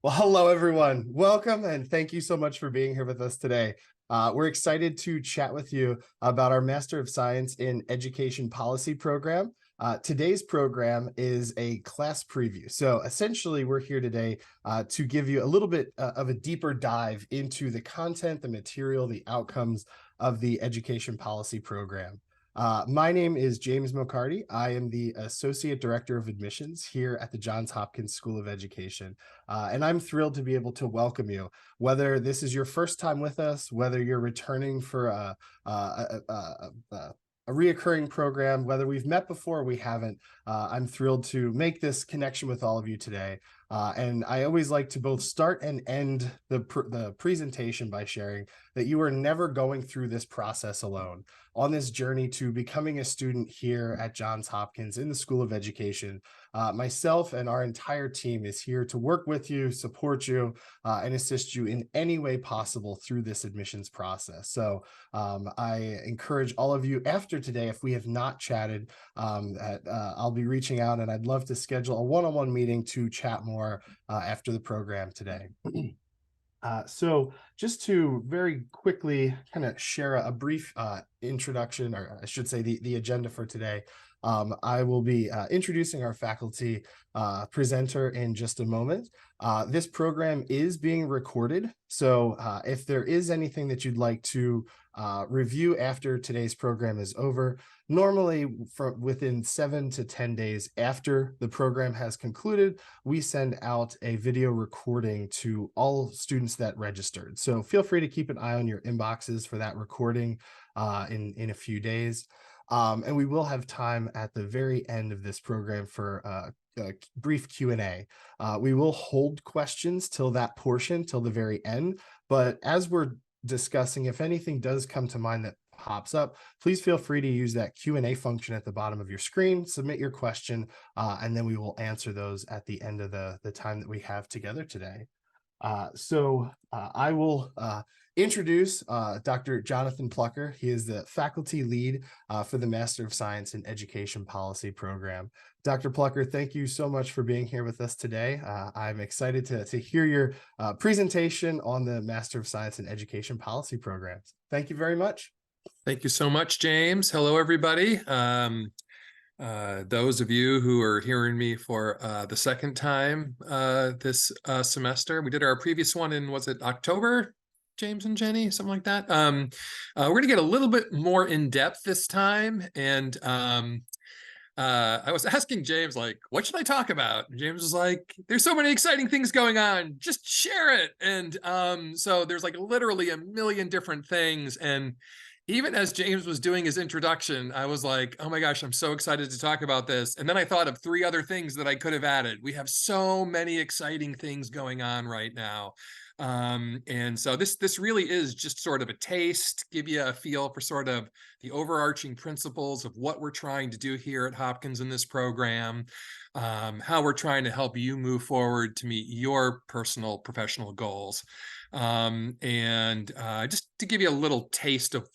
Well, hello, everyone. Welcome, and thank you so much for being here with us today. We're excited to chat with you about our Master of Science in Education Policy program. Today's program is a class preview. So essentially, we're here today to give you a little bit of a deeper dive into the content, the material, the outcomes of the Education Policy program. My name is James McCarty. I am the Associate Director of Admissions here at the Johns Hopkins School of Education. And I'm thrilled to be able to welcome you, whether this is your first time with us, whether you're returning for a reoccurring program, whether we've met before or we haven't. I'm thrilled to make this connection with all of you today. And I always like to both start and end the presentation by sharing that you are never going through this process alone. On this journey to becoming a student here at Johns Hopkins in the School of Education, myself and our entire team is here to work with you, support you, and assist you in any way possible through this admissions process. So I encourage all of you after today, if we have not chatted, I'll be reaching out, and I'd love to schedule a one-on-one meeting to chat more after the program today. So just to very quickly kind of share a brief introduction, or I should say the agenda for today. I will be introducing our faculty presenter in just a moment. This program is being recorded, so if there is anything that you'd like to review after today's program is over, normally from within 7 to 10 days after the program has concluded, we send out a video recording to all students that registered. So feel free to keep an eye on your inboxes for that recording in a few days. And we will have time at the very end of this program for a brief Q&A. We will hold questions till that portion, till the very end. But as we're discussing, if anything does come to mind that pops up, please feel free to use that Q&A function at the bottom of your screen, submit your question, and then we will answer those at the end of the time that we have together today. I will introduce Dr. Jonathan Plucker. He is the faculty lead for the Master of Science in Education Policy program. Dr. Plucker, thank you so much for being here with us today. I'm excited to hear your presentation on the Master of Science in Education Policy programs. Thank you very much. Thank you so much, James. Hello, everybody. Those of you who are hearing me for the second time this semester, we did our previous one in, was it October, James and Jenny, something like that. We're going to get a little bit more in depth this time. And I was asking James, like, what should I talk about? And James was like, there's so many exciting things going on. Just share it. And so there's like literally a million different things. And even as James was doing his introduction, I was like, oh my gosh, I'm so excited to talk about this. And then I thought of 3 other things that I could have added. We have so many exciting things going on right now. And so this really is just sort of a taste, give you a feel for sort of the overarching principles of what we're trying to do here at Hopkins in this program, how we're trying to help you move forward to meet your personal professional goals. And just to give you a little taste of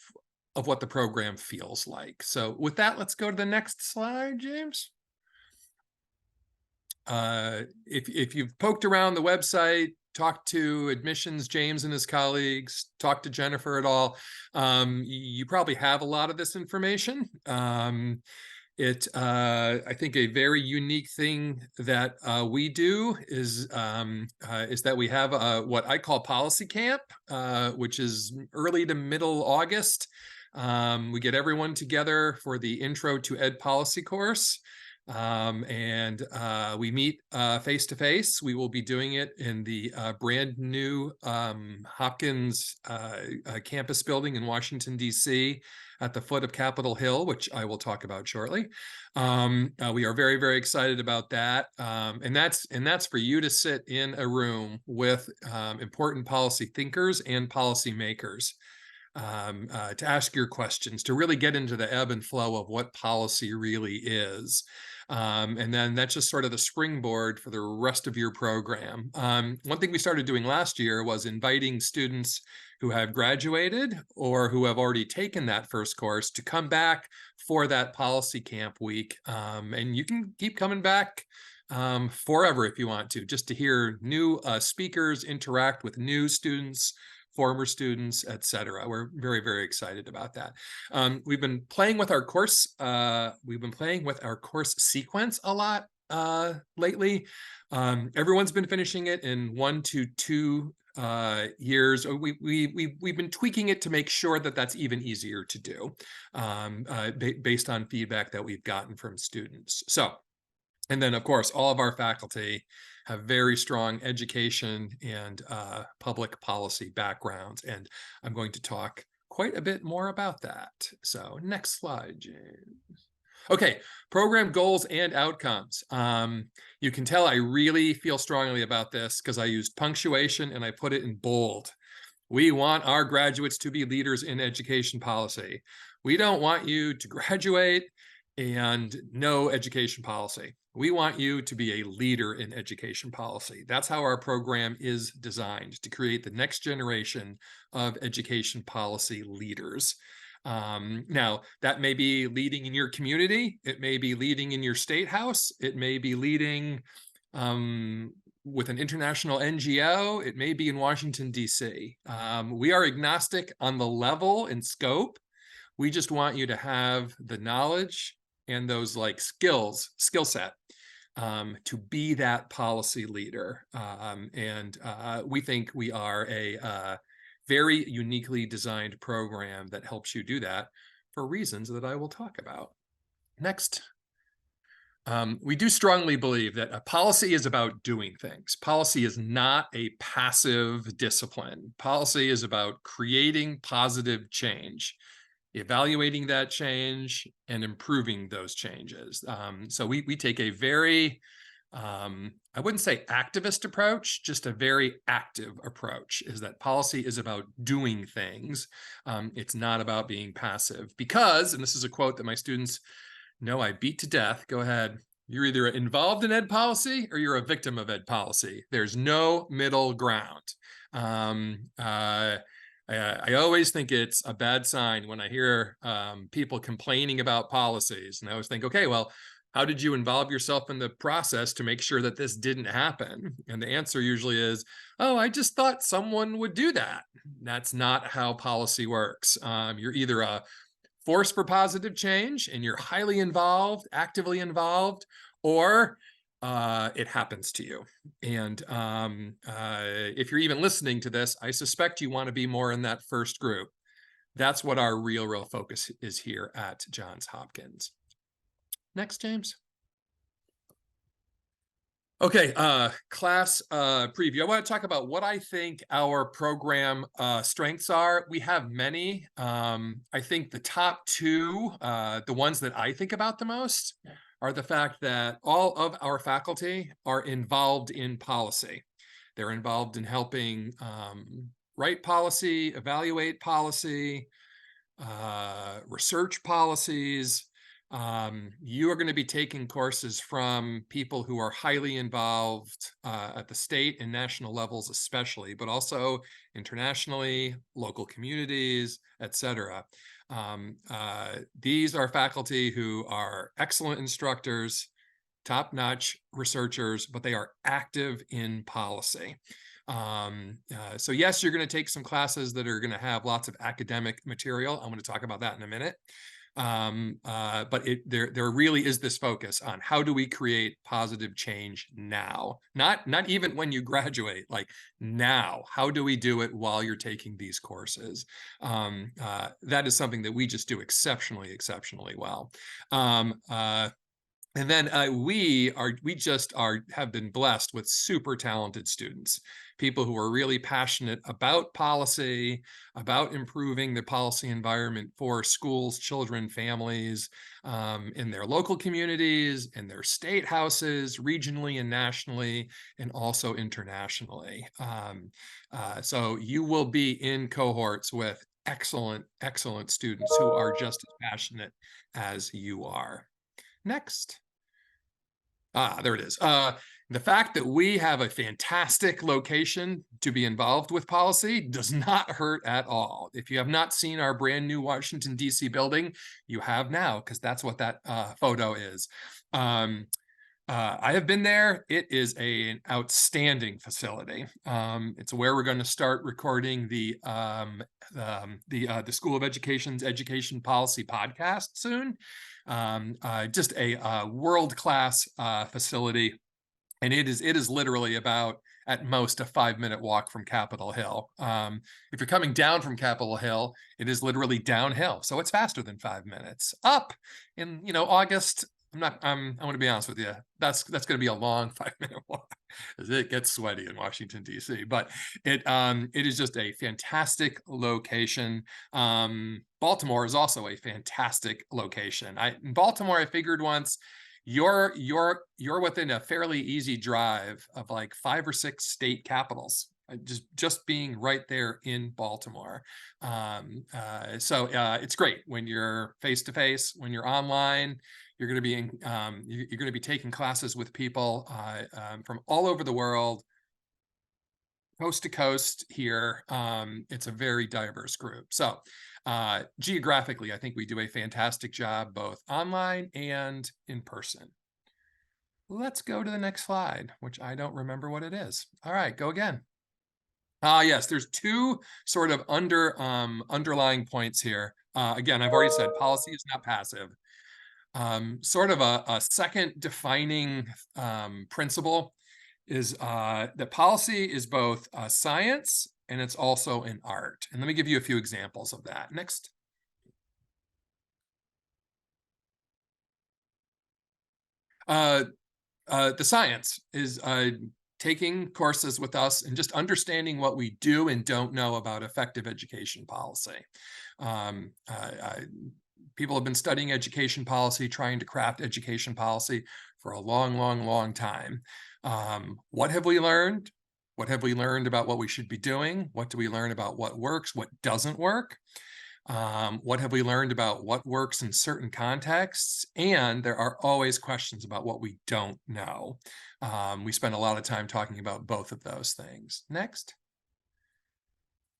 what the program feels like. So with that, let's go to the next slide, James. If you've poked around the website, talked to admissions, James and his colleagues, talked to Jennifer at all, you probably have a lot of this information. I think a very unique thing that we do is that we have what I call policy camp, which is early to middle August. We get everyone together for the Intro to Ed Policy course. And we meet face to face. We will be doing it in the brand new Hopkins campus building in Washington, D.C. at the foot of Capitol Hill, which I will talk about shortly. We are very, very excited about that. And that's for you to sit in a room with important policy thinkers and policy makers. To ask your questions, to really get into the ebb and flow of what policy really is. And then that's just sort of the springboard for the rest of your program. One thing we started doing last year was inviting students who have graduated or who have already taken that first course to come back for that policy camp week. And you can keep coming back forever if you want to, just to hear new speakers interact with new students, former students, etc. We're very, very excited about that. We've been playing with our course. We've been playing with our course sequence a lot lately. Everyone's been finishing it in 1 to 2 years. We've been tweaking it to make sure that that's even easier to do, based on feedback that we've gotten from students. So, and then of course, all of our faculty have very strong education and public policy backgrounds, and I'm going to talk quite a bit more about that. So next slide, James. Okay, program goals and outcomes. You can tell I really feel strongly about this because I used punctuation and I put it in bold. We want our graduates to be leaders in education policy. We don't want you to graduate and know education policy. We want you to be a leader in education policy. That's how our program is designed, to create the next generation of education policy leaders. Now, that may be leading in your community. It may be leading in your state house. It may be leading with an international NGO. It may be in Washington, D.C. We are agnostic on the level and scope. We just want you to have the knowledge and those like skill set to be that policy leader. We think we are a very uniquely designed program that helps you do that for reasons that I will talk about. Next. We do strongly believe that a policy is about doing things. Policy is not a passive discipline. Policy is about creating positive change, evaluating that change, and improving those changes. So we take a very, I wouldn't say activist approach, just a very active approach, is that policy is about doing things. It's not about being passive because, and this is a quote that my students know I beat to death. Go ahead. You're either involved in ed policy or you're a victim of ed policy. There's no middle ground. I always think it's a bad sign when I hear people complaining about policies. And I always think, okay, well, how did you involve yourself in the process to make sure that this didn't happen? And the answer usually is, oh, I just thought someone would do that. That's not how policy works. You're either a force for positive change and you're highly involved, actively involved, or it happens to you. And if you're even listening to this, I suspect you want to be more in that first group. That's what our real focus is here at Johns Hopkins. Next, James. Okay, class preview. I want to talk about what I think our program strengths are. We have many. I think the top two, the ones that I think about the most, are the fact that all of our faculty are involved in policy. They're involved in helping write policy, evaluate policy, research policies. You are going to be taking courses from people who are highly involved at the state and national levels especially, but also internationally, local communities, etc. These are faculty who are excellent instructors, top-notch researchers, but they are active in policy. So yes, you're going to take some classes that are going to have lots of academic material. I'm going to talk about that in a minute. But there really is this focus on how do we create positive change now, not even when you graduate, like now. How do we do it while you're taking these courses? That is something that we just do exceptionally well. And then we have been blessed with super talented students, people who are really passionate about policy, about improving the policy environment for schools, children, families, in their local communities, in their state houses, regionally and nationally, and also internationally. So you will be in cohorts with excellent students who are just as passionate as you are. Next. There it is. The fact that we have a fantastic location to be involved with policy does not hurt at all. If you have not seen our brand new Washington, D.C. building, you have now, because that's what that photo is. I have been there. It is an outstanding facility. It's where we're going to start recording the School of Education's Education Policy podcast soon. Just a world-class facility, and it is literally about at most a 5-minute walk from Capitol Hill. If you're coming down from Capitol Hill, it is literally downhill, so it's faster than 5 minutes. Up in August, I want to be honest with you. That's going to be a long 5-minute walk, as it gets sweaty in Washington D.C. But it is just a fantastic location. Baltimore is also a fantastic location. In Baltimore, I figured once, you're within a fairly easy drive of like 5 or 6 state capitals. Just being right there in Baltimore. So it's great when you're face to face, when you're online. You're going to be taking classes with people from all over the world, coast to coast here. It's a very diverse group. So geographically, I think we do a fantastic job both online and in person. Let's go to the next slide, which I don't remember what it is. All right, go again. Yes, there's 2 sort of underlying points here. Again, I've already said policy is not passive. Sort of a second defining principle is that policy is both a science and it's also an art. And let me give you a few examples of that. Next. The science is taking courses with us and just understanding what we do and don't know about effective education policy. People have been studying education policy, trying to craft education policy for a long, long, long time. What have we learned? What have we learned about what we should be doing? What do we learn about what works, what doesn't work? What have we learned about what works in certain contexts? And there are always questions about what we don't know. We spend a lot of time talking about both of those things. Next.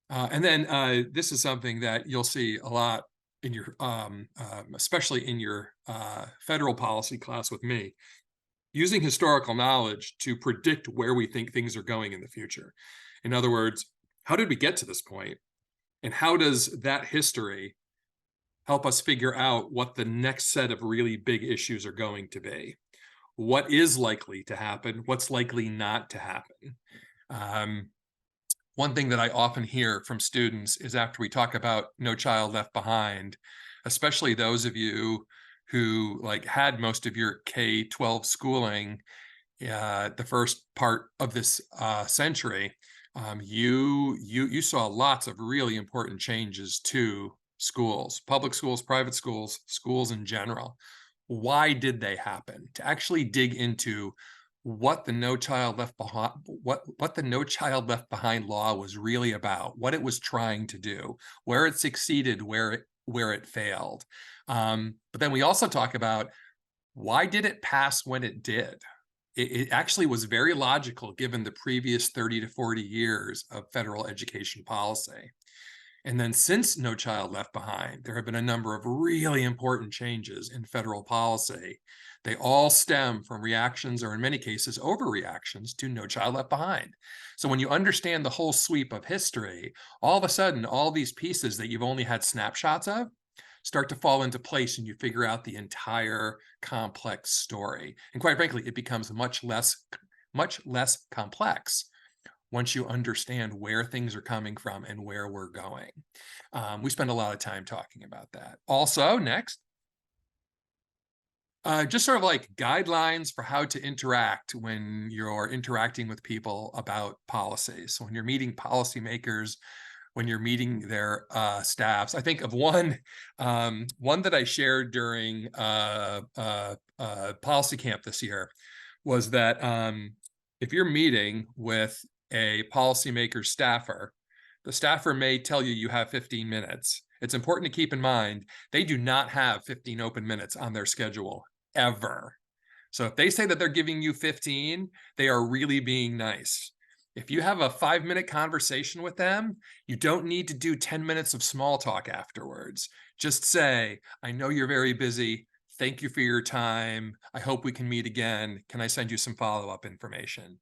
And then this is something that you'll see a lot in your, especially in your federal policy class with me, using historical knowledge to predict where we think things are going in the future. In other words, how did we get to this point? And how does that history help us figure out what the next set of really big issues are going to be? What is likely to happen? What's likely not to happen? One thing that I often hear from students is after we talk about No Child Left Behind, especially those of you who had most of your K-12 schooling the first part of this century, you saw lots of really important changes to schools, public schools, private schools, schools in general. Why did they happen? To actually dig into what the No Child Left Behind, what the No Child Left Behind law was really about, what it was trying to do, where it succeeded, where it failed. But then we also talk about why did it pass when it did? It actually was very logical given the previous 30 to 40 years of federal education policy. And then since No Child Left Behind, there have been a number of really important changes in federal policy. They all stem from reactions, or in many cases, overreactions to No Child Left Behind. So when you understand the whole sweep of history, all of a sudden, all these pieces that you've only had snapshots of start to fall into place, and you figure out the entire complex story. And quite frankly, it becomes much less complex once you understand where things are coming from and where we're going. We spend a lot of time talking about that. Also, next, just sort of like guidelines for how to interact when you're interacting with people about policies. So when you're meeting policymakers, when you're meeting their staffs. I think of one that I shared during policy camp this year was that if you're meeting with a policymaker staffer, the staffer may tell you have 15 minutes. It's important to keep in mind, they do not have 15 open minutes on their schedule, ever. So if they say that they're giving you 15, they are really being nice. If you have a 5-minute conversation with them, you don't need to do 10 minutes of small talk afterwards. Just say, I know you're very busy. Thank you for your time. I hope we can meet again. Can I send you some follow-up information?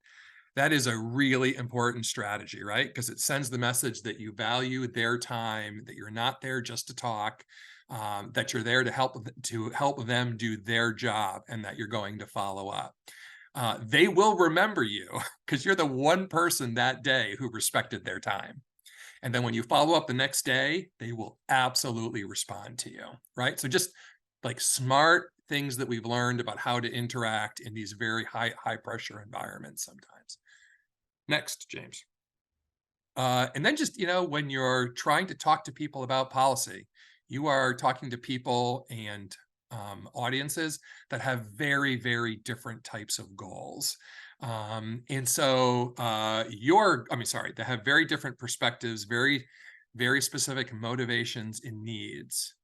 That is a really important strategy, right? Because it sends the message that you value their time, that you're not there just to talk, that you're there to help them do their job, and that you're going to follow up. They will remember you because you're the one person that day who respected their time. And then when you follow up the next day, they will absolutely respond to you, right? So just like smart things that we've learned about how to interact in these very high pressure environments sometimes. Next, James. And then just, when you're trying to talk to people about policy, you are talking to people and audiences that have very, very different types of goals. And so they have very different perspectives, very, very specific motivations and needs.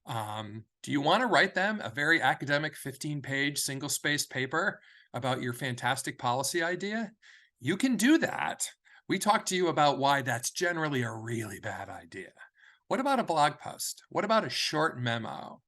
Do you want to write them a very academic 15-page single-spaced paper about your fantastic policy idea? You can do that. We talked to you about why that's generally a really bad idea. What about a blog post? What about a short memo?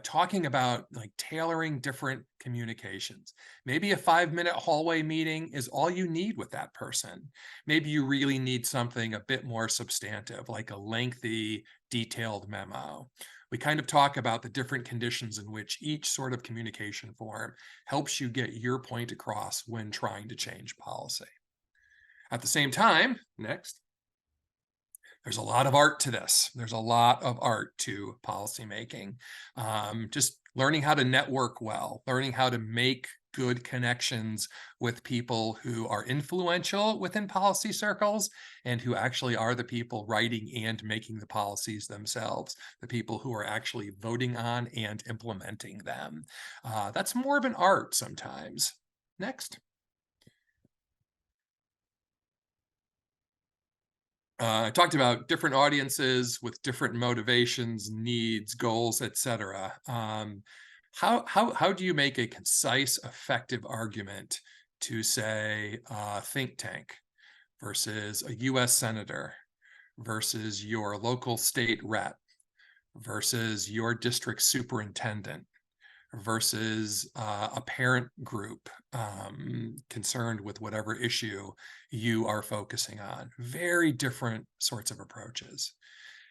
Talking about like tailoring different communications. Maybe a 5-minute hallway meeting is all you need with that person. Maybe you really need something a bit more substantive, like a lengthy, detailed memo. We kind of talk about the different conditions in which each sort of communication form helps you get your point across when trying to change policy. At the same time, next, there's a lot of art to this. There's a lot of art to policymaking. Just learning how to network well, learning how to make good connections with people who are influential within policy circles and who actually are the people writing and making the policies themselves, the people who are actually voting on and implementing them. That's more of an art sometimes. Next. I talked about different audiences with different motivations, needs, goals, etc. How do you make a concise, effective argument to say a think tank versus a U.S. senator versus your local state rep versus your district superintendent versus a parent group concerned with whatever issue you are focusing on? Very different sorts of approaches.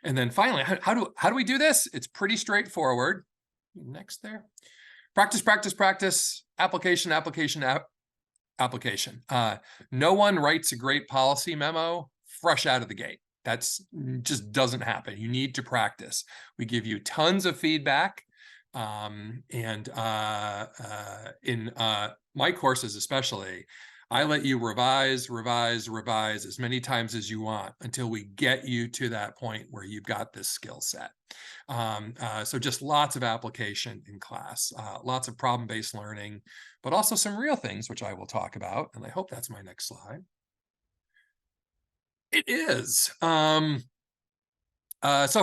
And then finally, how do we do this? It's pretty straightforward. Next there. Practice, practice, practice, application, application, application. No one writes a great policy memo fresh out of the gate. That's just doesn't happen. You need to practice. We give you tons of feedback. In my courses especially, I let you revise as many times as you want until we get you to that point where you've got this skill set. So just lots of application in class, lots of problem-based learning, but also some real things, which I will talk about. And I hope that's my next slide. It is. So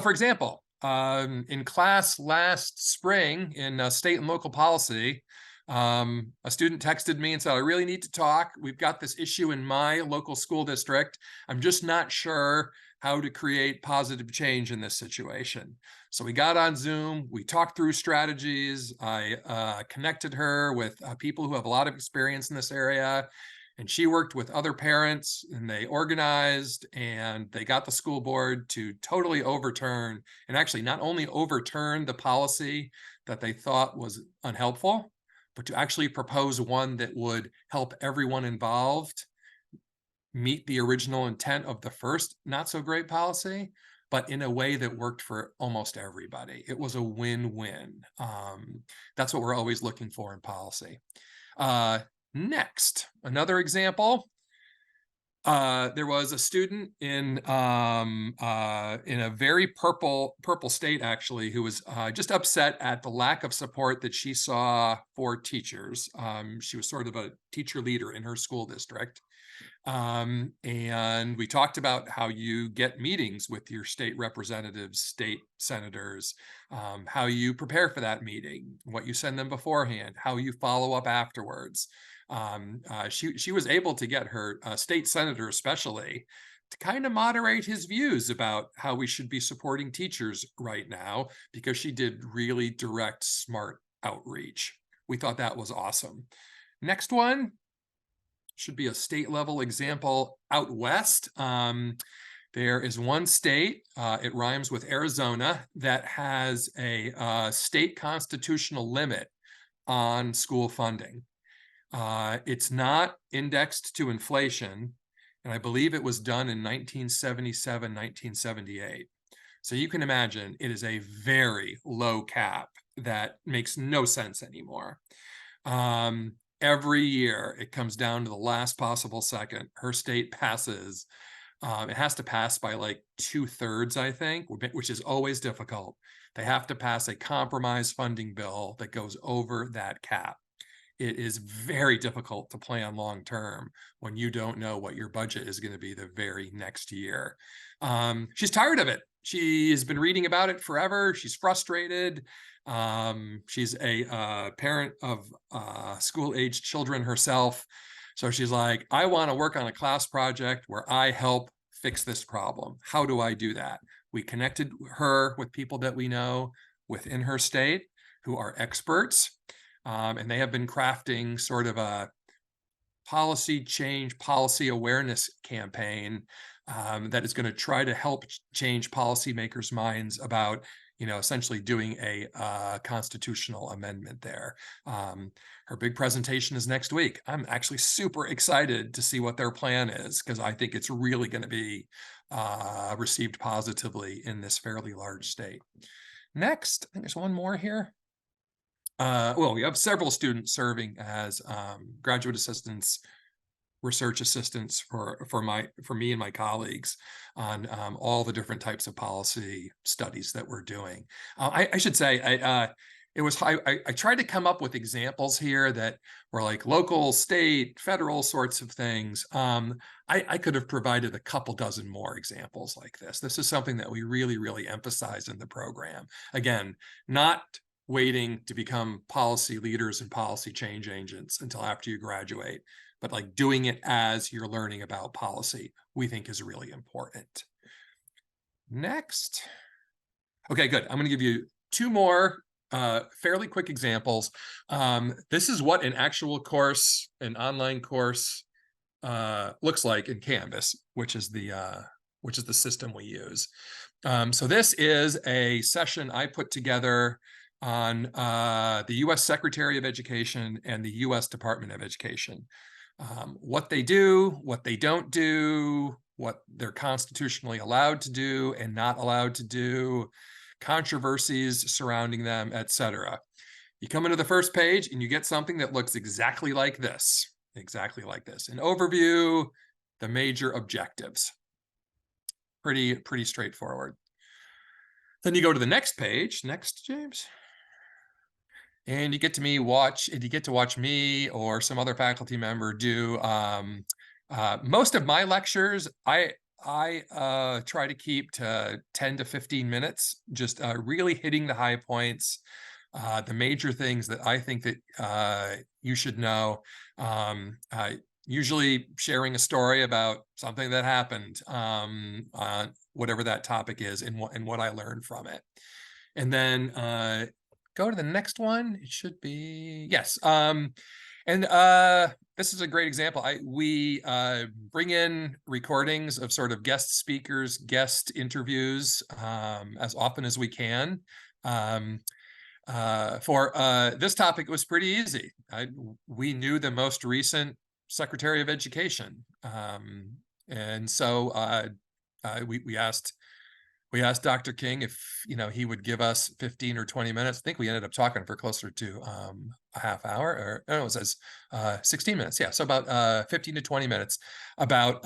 for example, in class last spring in state and local policy, a student texted me and said, I really need to talk. We've got this issue in my local school district. I'm just not sure how to create positive change in this situation. So we got on Zoom, we talked through strategies. I connected her with people who have a lot of experience in this area. And she worked with other parents and they organized and they got the school board to totally overturn, and actually not only overturn the policy that they thought was unhelpful, but to actually propose one that would help everyone involved meet the original intent of the first not so great policy, but in a way that worked for almost everybody. It was a win-win. That's what we're always looking for in policy. Next, another example. There was a student in a very purple state, actually, who was just upset at the lack of support that she saw for teachers. She was sort of a teacher leader in her school district. And we talked about how you get meetings with your state representatives, state senators, how you prepare for that meeting, what you send them beforehand, how you follow up afterwards. She was able to get her state senator especially to kind of moderate his views about how we should be supporting teachers right now, because she did really direct, smart outreach. We thought that was awesome. Next one should be a state level example out west. There is one state, it rhymes with Arizona, that has a state constitutional limit on school funding. It's not indexed to inflation, and I believe it was done in 1977, 1978. So you can imagine it is a very low cap that makes no sense anymore. Every year it comes down to the last possible second. Her state passes. It has to pass by like 2/3, I think, which is always difficult. They have to pass a compromise funding bill that goes over that cap. It is very difficult to plan long term when you don't know what your budget is going to be the very next year. She's tired of it. She has been reading about it forever. She's frustrated. She's a parent of school-aged children herself. So she's like, I want to work on a class project where I help fix this problem. How do I do that? We connected her with people that we know within her state who are experts. And they have been crafting sort of a policy change, policy awareness campaign that is going to try to help change policymakers' minds about, essentially doing a constitutional amendment there. Her big presentation is next week. I'm actually super excited to see what their plan is, because I think it's really going to be received positively in this fairly large state. Next, I think there's one more here. Well, we have several students serving as graduate assistants, research assistants for me and my colleagues on all the different types of policy studies that we're doing. I should say, I tried to come up with examples here that were like local, state, federal sorts of things. I could have provided a couple dozen more examples like this. This is something that we really, really emphasize in the program. Again, not waiting to become policy leaders and policy change agents until after you graduate, but like doing it as you're learning about policy, we think is really important. Next. Okay, good. I'm going to give you two more fairly quick examples. This is what an actual course, an online course, looks like in Canvas, which is the system we use. So this is a session I put together on the U.S. Secretary of Education and the U.S. Department of Education. What they do, what they don't do, what they're constitutionally allowed to do and not allowed to do, controversies surrounding them, etc. You come into the first page and you get something that looks exactly like this. Exactly like this. An overview, the major objectives. Pretty straightforward. Then you go to the next page. Next, James. And you get to watch me or some other faculty member do most of my lectures. I try to keep to 10 to 15 minutes, just really hitting the high points, the major things that I think that you should know. Usually sharing a story about something that happened, whatever that topic is, and what I learned from it. And then go to the next one. It should be, yes. This is a great example. We bring in recordings of sort of guest speakers, guest interviews as often as we can. For this topic, it was pretty easy. We knew the most recent Secretary of Education. And so we asked Dr. King if he would give us 15 or 20 minutes. I think we ended up talking for closer to a half hour, or no, it was 16 minutes. Yeah, so about 15 to 20 minutes about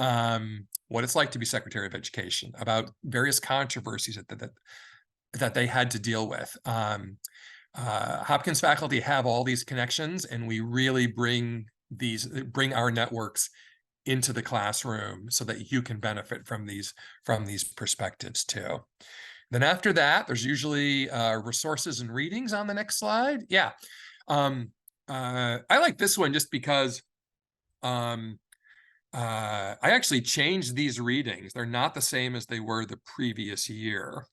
what it's like to be Secretary of Education, about various controversies that they had to deal with. Hopkins faculty have all these connections, and we really bring our networks into the classroom so that you can benefit from these perspectives too. Then after that, there's usually resources and readings on the next slide. Yeah. I like this one just because I actually changed these readings. They're not the same as they were the previous year.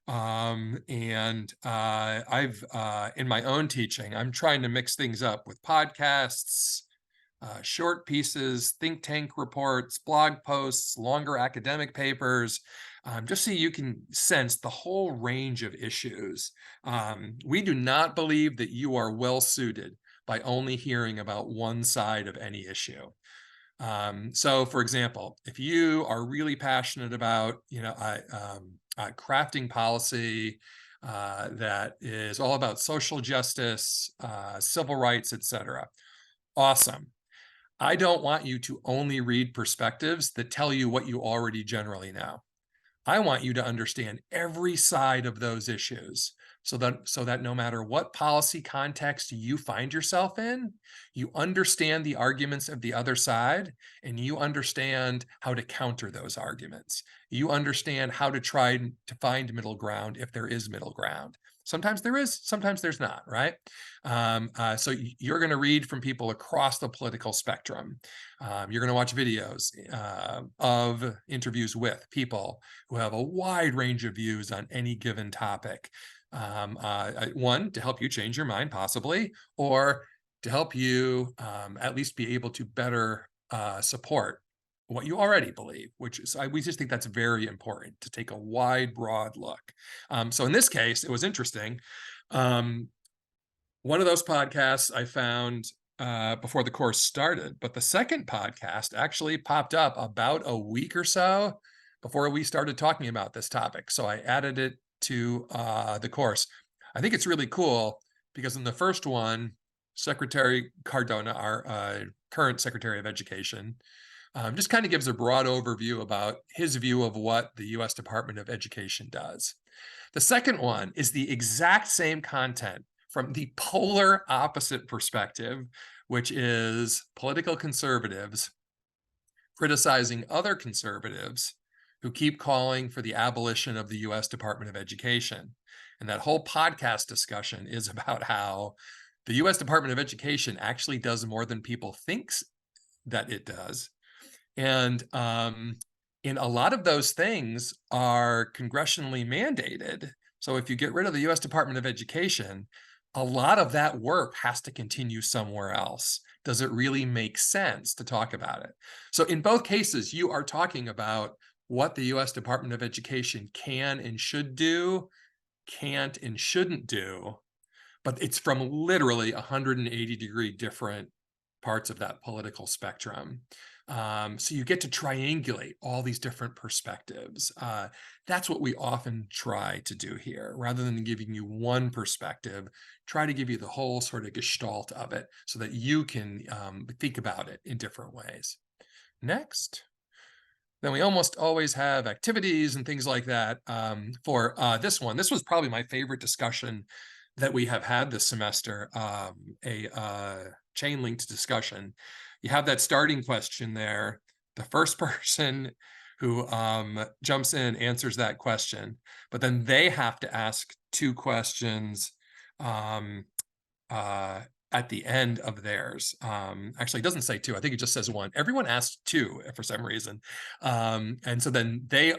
And I've in my own teaching, I'm trying to mix things up with podcasts, short pieces, think tank reports, blog posts, longer academic papers, just so you can sense the whole range of issues. We do not believe that you are well suited by only hearing about one side of any issue. So, for example, if you are really passionate about, crafting policy that is all about social justice, civil rights, etc., awesome. I don't want you to only read perspectives that tell you what you already generally know. I want you to understand every side of those issues so that no matter what policy context you find yourself in, you understand the arguments of the other side and you understand how to counter those arguments. You understand how to try to find middle ground if there is middle ground. Sometimes there is, sometimes there's not, right? So you're going to read from people across the political spectrum. You're going to watch videos of interviews with people who have a wide range of views on any given topic. One, to help you change your mind, possibly, or to help you at least be able to better support what you already believe, which is, we just think that's very important to take a wide, broad look. So in this case, it was interesting. One of those podcasts I found before the course started, but the second podcast actually popped up about a week or so before we started talking about this topic. So I added it to the course. I think it's really cool because in the first one, Secretary Cardona, our current Secretary of Education, just kind of gives a broad overview about his view of what the U.S. Department of Education does. The second one is the exact same content from the polar opposite perspective, which is political conservatives criticizing other conservatives who keep calling for the abolition of the US Department of Education. And that whole podcast discussion is about how the US Department of Education actually does more than people thinks that it does. And a lot of those things are congressionally mandated. So if you get rid of the US Department of Education, a lot of that work has to continue somewhere else. Does it really make sense to talk about it? So in both cases, you are talking about what the US Department of Education can and should do, can't and shouldn't do, but it's from literally 180-degree different parts of that political spectrum. So you get to triangulate all these different perspectives. That's what we often try to do here. Rather than giving you one perspective, try to give you the whole sort of gestalt of it so that you can think about it in different ways. Next. Then we almost always have activities and things like that for this one. This was probably my favorite discussion that we have had this semester, a chain-linked discussion. You have that starting question there. The first person who jumps in answers that question, but then they have to ask two questions at the end of theirs. Actually, it doesn't say two. I think it just says one. Everyone asked two for some reason. And so then they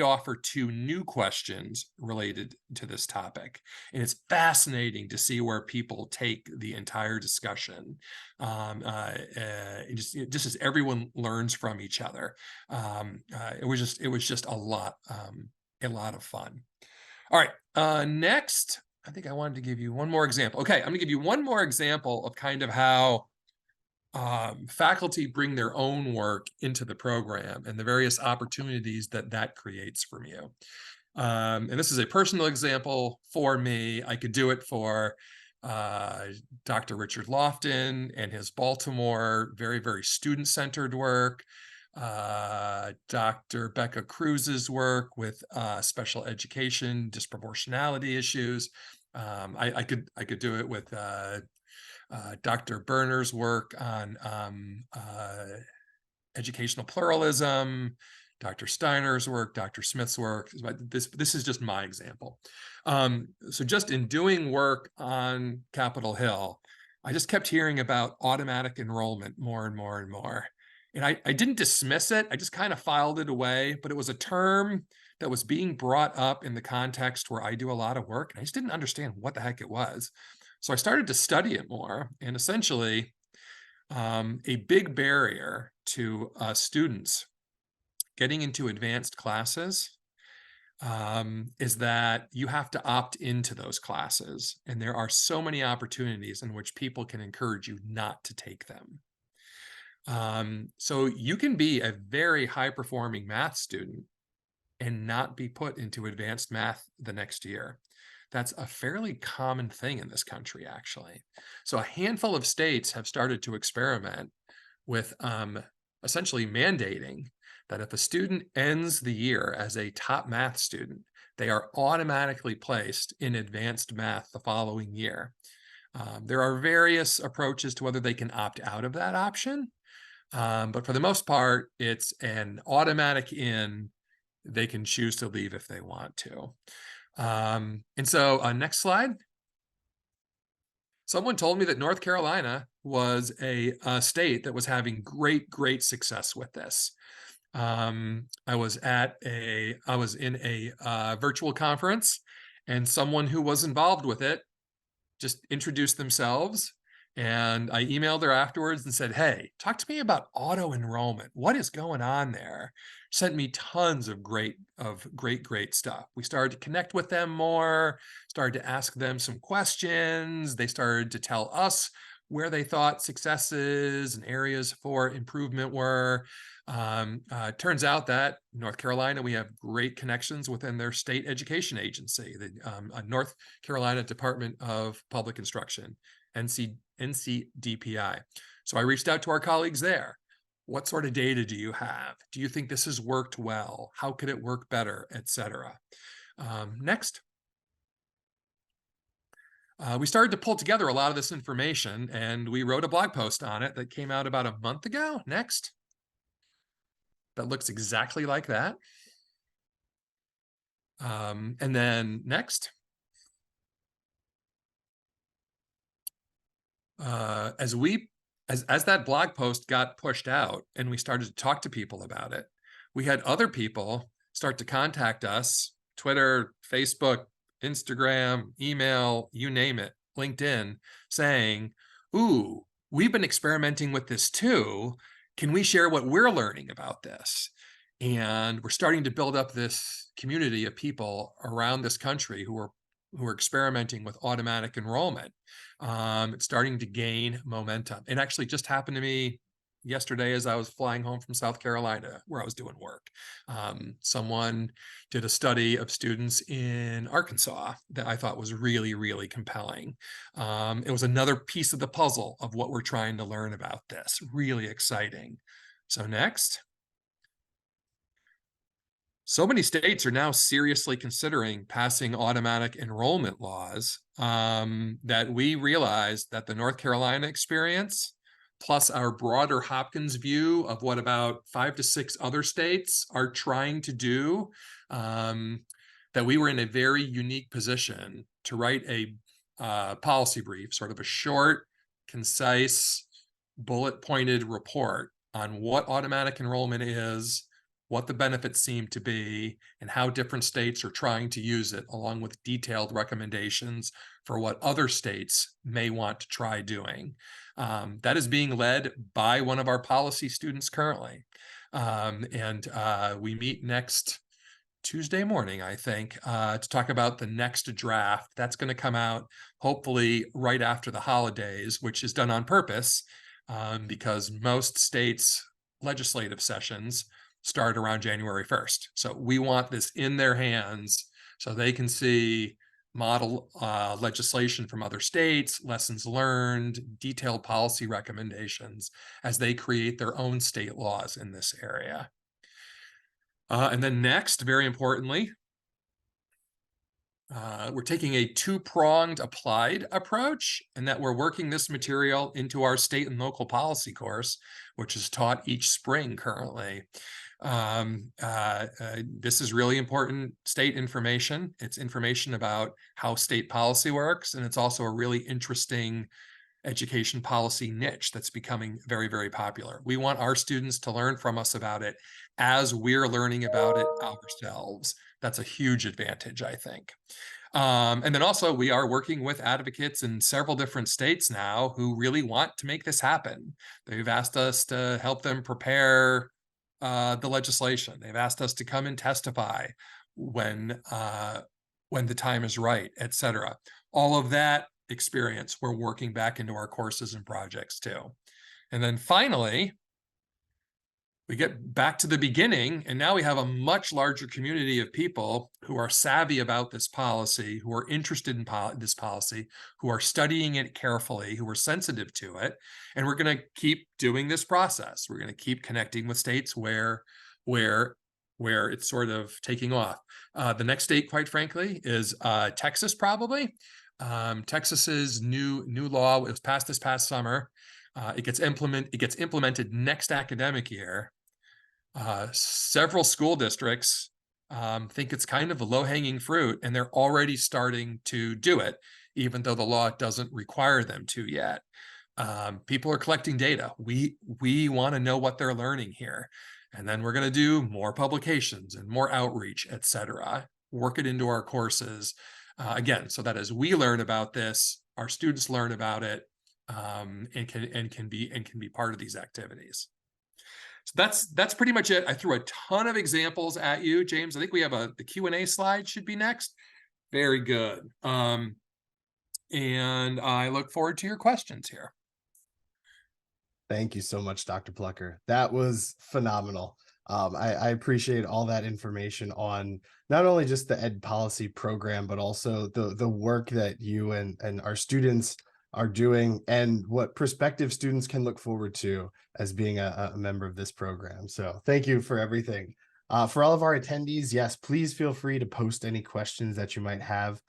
offer two new questions related to this topic. And it's fascinating to see where people take the entire discussion. Just as everyone learns from each other. It was just a lot of fun. All right, next, I think I wanted to give you one more example. Okay, I'm gonna give you one more example of kind of how faculty bring their own work into the program and the various opportunities that creates from you. And this is a personal example for me. I could do it for Dr. Richard Lofton and his Baltimore, very, very student-centered work. Dr. Becca Cruz's work with special education disproportionality issues. I could do it with Dr. Berner's work on educational pluralism, Dr. Steiner's work, Dr. Smith's work. This is just my example. So just in doing work on Capitol Hill, I just kept hearing about automatic enrollment more and more and more. And I didn't dismiss it. I just kind of filed it away, but it was a term that was being brought up in the context where I do a lot of work. And I just didn't understand what the heck it was. So I started to study it more. And essentially, a big barrier to students getting into advanced classes is that you have to opt into those classes. And there are so many opportunities in which people can encourage you not to take them. So you can be a very high performing math student and not be put into advanced math the next year. That's a fairly common thing in this country, actually. So a handful of states have started to experiment with essentially mandating that if a student ends the year as a top math student, they are automatically placed in advanced math the following year. There are various approaches to whether they can opt out of that option. But for the most part, it's an automatic in. They can choose to leave if they want to. And so next slide. Someone told me that North Carolina was a state that was having great success with this. I was in a virtual conference, and someone who was involved with it just introduced themselves. And I emailed her afterwards and said, hey, talk to me about auto enrollment. What is going on there? Sent me tons of great stuff. We started to connect with them more, started to ask them some questions. They started to tell us where they thought successes and areas for improvement were. Turns out that North Carolina, we have great connections within their state education agency, the North Carolina Department of Public Instruction, NCDPI. So I reached out to our colleagues there. What sort of data do you have? Do you think this has worked well? How could it work better, etc.? Next. We started to pull together a lot of this information, and we wrote a blog post on it that came out about a month ago. Next. That looks exactly like that. And then next. As that blog post got pushed out and we started to talk to people about it, we had other people start to contact us, Twitter, Facebook, Instagram, email, you name it, LinkedIn, saying, ooh, we've been experimenting with this too. Can we share what we're learning about this? And we're starting to build up this community of people around this country who are experimenting with automatic enrollment. It's starting to gain momentum. It actually just happened to me yesterday as I was flying home from South Carolina, where I was doing work. Someone did a study of students in Arkansas that I thought was really compelling. It was another piece of the puzzle of what we're trying to learn about this. Really exciting. So next. So many states are now seriously considering passing automatic enrollment laws that we realized that the North Carolina experience, plus our broader Hopkins view of what about 5 to 6 other states are trying to do, that we were in a very unique position to write a policy brief, sort of a short, concise, bullet-pointed report on what automatic enrollment is, what the benefits seem to be, and how different states are trying to use it, along with detailed recommendations for what other states may want to try doing. That is being led by one of our policy students currently. And we meet next Tuesday morning, I think, to talk about the next draft. That's going to come out hopefully right after the holidays, which is done on purpose because most states' legislative sessions start around January 1st. So we want this in their hands so they can see model legislation from other states, lessons learned, detailed policy recommendations as they create their own state laws in this area. And then next, very importantly, we're taking a two-pronged applied approach, and that we're working this material into our state and local policy course, which is taught each spring currently. This is really important state information. It's information about how state policy works, and it's also a really interesting education policy niche that's becoming very, very popular. We want our students to learn from us about it as we're learning about it ourselves. That's a huge advantage, I think. And then also, we are working with advocates in several different states now who really want to make this happen. They've asked us to help them prepare the legislation. They've asked us to come and testify when the time is right, et cetera. All of that experience we're working back into our courses and projects too. And then finally, we get back to the beginning, and now we have a much larger community of people who are savvy about this policy, who are interested in this policy, who are studying it carefully, who are sensitive to it. And we're going to keep doing this process. We're going to keep connecting with states where it's sort of taking off. The next state, quite frankly, is Texas, probably. Texas's new law was passed this past summer. It gets implemented next academic year. Several school districts think it's kind of a low-hanging fruit, and they're already starting to do it, even though the law doesn't require them to yet. People are collecting data. We want to know what they're learning here. And then we're going to do more publications and more outreach, et cetera. Work it into our courses. Again, so that as we learn about this, our students learn about it, and can be part of these activities. So that's pretty much it. I threw a ton of examples at you, James. I think we have the Q&A slide should be next. Very good. And I look forward to your questions here. Thank you so much, Dr. Plucker. That was phenomenal. I appreciate all that information on not only just the ed policy program, but also the work that you and our students are doing, and what prospective students can look forward to as being a member of this program. So thank you for everything. For all of our attendees, yes, please feel free to post any questions that you might have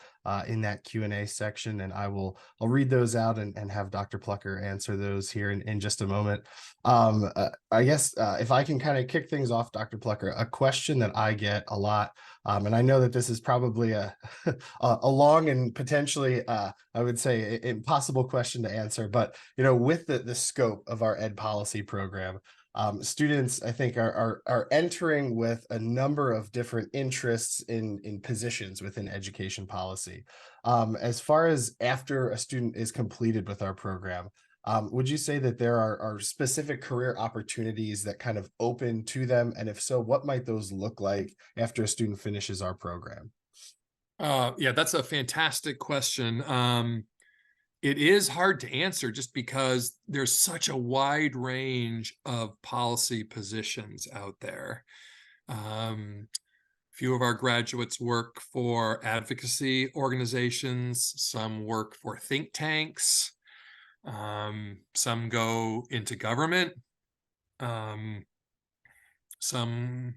in that Q&A section, and I'll read those out and have Dr. Plucker answer those here in just a moment. I guess if I can kind of kick things off, Dr. Plucker, a question that I get a lot, and I know that this is probably a long and potentially, I would say, impossible question to answer, but with the scope of our ed policy program, students, I think, are entering with a number of different interests in positions within education policy. As far as after a student is completed with our program, would you say that there are specific career opportunities that kind of open to them? And if so, what might those look like after a student finishes our program? Yeah, that's a fantastic question. It is hard to answer just because there's such a wide range of policy positions out there. Few of our graduates work for advocacy organizations, some work for think tanks, some go into government, some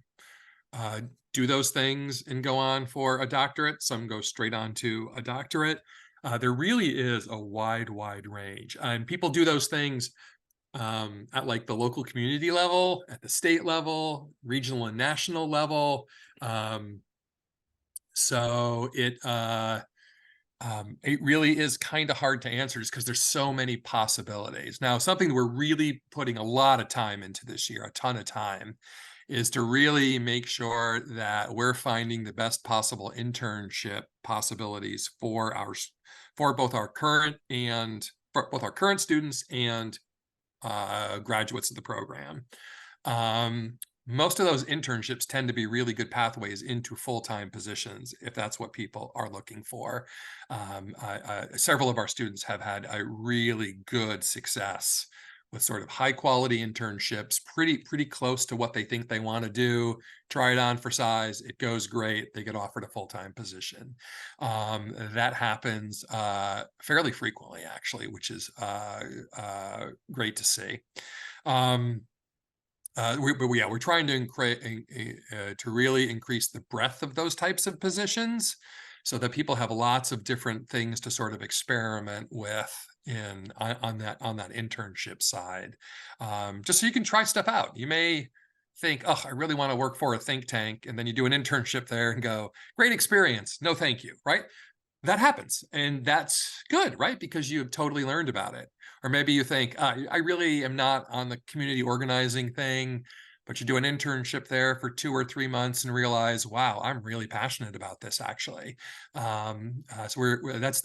do those things and go on for a doctorate, some go straight on to a doctorate. There really is a wide range. And people do those things at like the local community level, at the state level, regional and national level. So it really is kind of hard to answer just because there's so many possibilities. Now, something we're really putting a lot of time into this year, a ton of time, is to really make sure that we're finding the best possible internship possibilities for both our current students and graduates of the program. Most of those internships tend to be really good pathways into full-time positions, if that's what people are looking for. Several of our students have had a really good success with sort of high-quality internships, pretty close to what they think they want to do. Try it on for size, it goes great, they get offered a full-time position. That happens fairly frequently, actually, which is great to see. We're trying to really increase the breadth of those types of positions so that people have lots of different things to sort of experiment with on that internship side. Just so you can try stuff out. You may think, oh, I really want to work for a think tank, and then you do an internship there and go, great experience, no thank you, right? that happens, and that's good, right? Because you have totally learned about it. Or maybe you think, I really am not on the community organizing thing, but you do an internship there for 2 or 3 months and realize, wow, I'm really passionate about this actually. So that's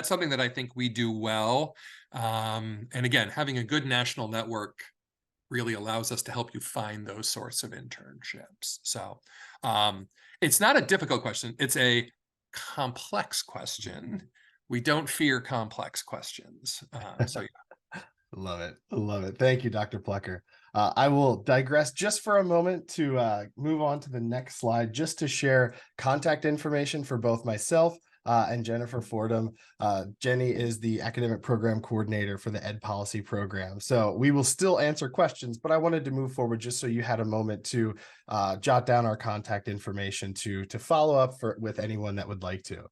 something that I think we do well. And again, having a good national network really allows us to help you find those sorts of internships. So it's not a difficult question. It's a complex question. We don't fear complex questions. So Love it. Love it. Thank you, Dr. Plucker. I will digress just for a moment to move on to the next slide, just to share contact information for both myself and Jennifer Fordham. Jenny is the academic program coordinator for the Ed Policy program. So we will still answer questions, but I wanted to move forward just so you had a moment to jot down our contact information to follow up with anyone that would like to.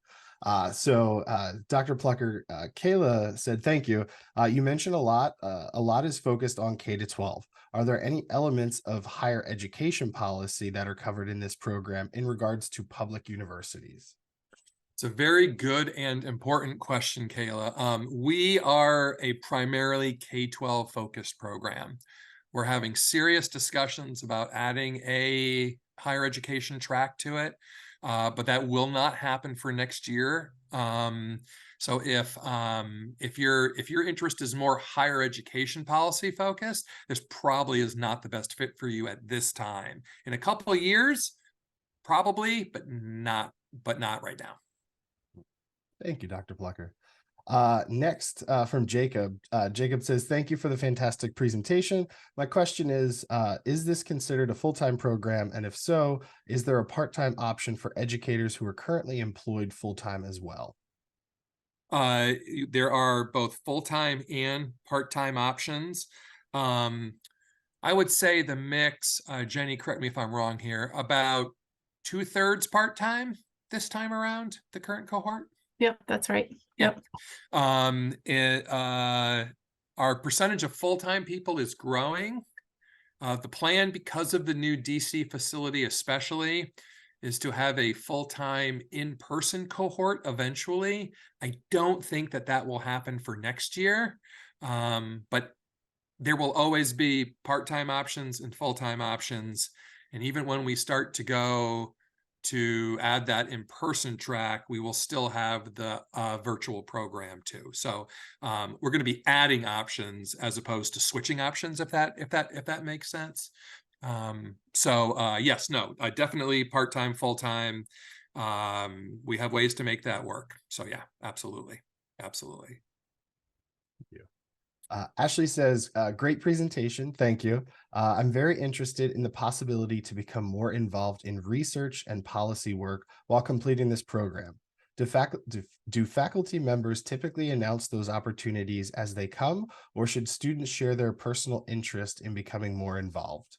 Dr. Plucker, Kayla said, thank you. You mentioned a lot is focused on K to 12. Are there any elements of higher education policy that are covered in this program in regards to public universities? it's a very good and important question, Kayla. We are a primarily K-12 focused program. We're having serious discussions about adding a higher education track to it, but that will not happen for next year. So if your interest is more higher education policy focused, this probably is not the best fit for you at this time. In a couple of years, probably, but not right now. Thank you, Dr. Plucker. Next, from Jacob. Jacob says, thank you for the fantastic presentation. My question is this considered a full-time program? And if so, is there a part-time option for educators who are currently employed full-time as well? There are both full-time and part-time options. I would say the mix, Jenny, correct me if I'm wrong here, about 2/3 part-time this time around, the current cohort. Yep, that's right. Yep. Our percentage of full-time people is growing. The plan, because of the new DC facility especially, is to have a full-time in-person cohort eventually. I don't think that will happen for next year, but there will always be part-time options and full-time options. And even when we start to go to add that in-person track, we will still have the virtual program too. So we're going to be adding options as opposed to switching options, if that makes sense. Yes, no, definitely part-time, full-time. We have ways to make that work. So yeah, absolutely. Absolutely. Thank you. Ashley says, great presentation. Thank you. I'm very interested in the possibility to become more involved in research and policy work while completing this program. Do faculty members typically announce those opportunities as they come, or should students share their personal interest in becoming more involved?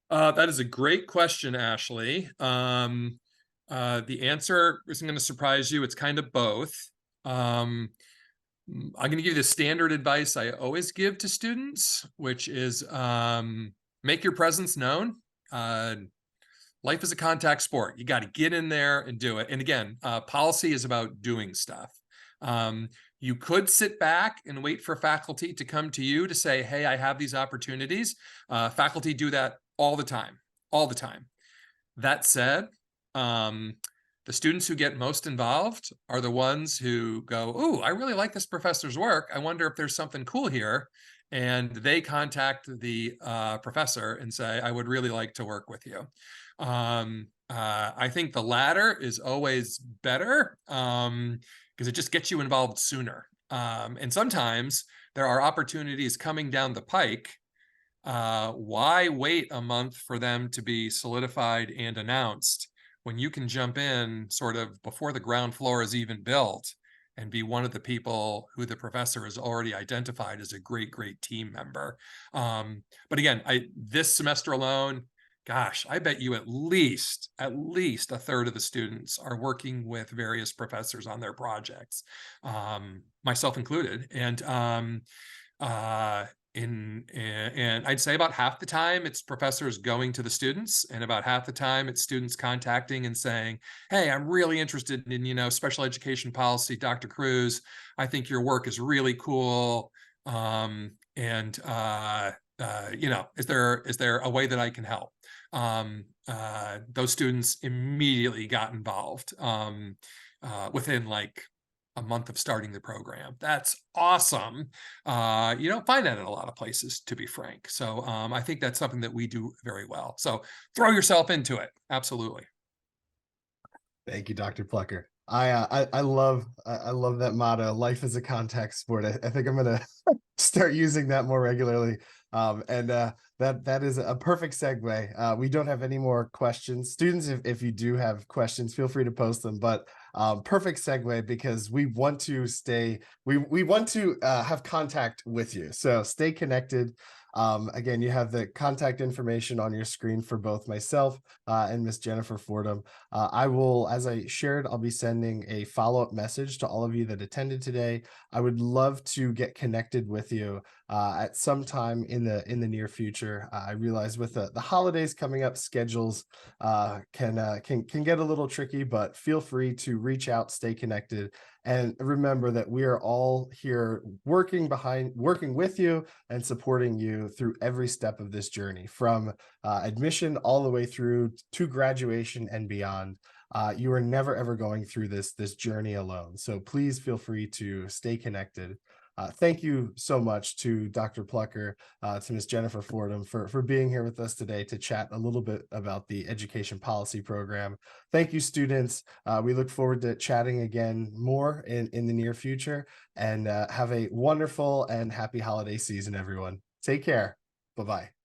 That is a great question, Ashley. The answer isn't going to surprise you. It's kind of both. I'm going to give you the standard advice I always give to students, which is make your presence known. Life is a contact sport. You got to get in there and do it. And again, policy is about doing stuff. You could sit back and wait for faculty to come to you to say, hey, I have these opportunities. Faculty do that all the time. That said, the students who get most involved are the ones who go, oh, I really like this professor's work. I wonder if there's something cool here. And they contact the professor and say, I would really like to work with you. I think the latter is always better because it just gets you involved sooner. And sometimes there are opportunities coming down the pike. Why wait a month for them to be solidified and announced when you can jump in sort of before the ground floor is even built and be one of the people who the professor has already identified as a great team member. But again, this semester alone, gosh, I bet you at least a third of the students are working with various professors on their projects, myself included. And and I'd say about half the time it's professors going to the students, and about half the time it's students contacting and saying, "Hey, I'm really interested in, special education policy, Dr. Cruz. I think your work is really cool. And is there a way that I can help?" Those students immediately got involved within like a month of starting the program. That's awesome. You don't find that in a lot of places, to be frank. So I think that's something that we do very well. So throw yourself into it. Absolutely. Thank you, Dr. Plucker. I love that motto. Life is a contact sport. I think I'm gonna start using that more regularly. And that is a perfect segue. We don't have any more questions. Students, if you do have questions, feel free to post them. But perfect segue because we want to have contact with you. So stay connected. Again, you have the contact information on your screen for both myself and Miss Jennifer Fordham. I will, as I shared, I'll be sending a follow-up message to all of you that attended today. I would love to get connected with you at some time in the near future. I realize with the holidays coming up, schedules can get a little tricky, but feel free to reach out, stay connected, and remember that we are all here working with you and supporting you through every step of this journey, from admission all the way through to graduation and beyond. You are never ever going through this journey alone. So please feel free to stay connected. Thank you so much to Dr. Plucker, to Ms. Jennifer Fordham for being here with us today to chat a little bit about the education policy program. Thank you, students. We look forward to chatting again more in the near future, and have a wonderful and happy holiday season, everyone. Take care. Bye-bye.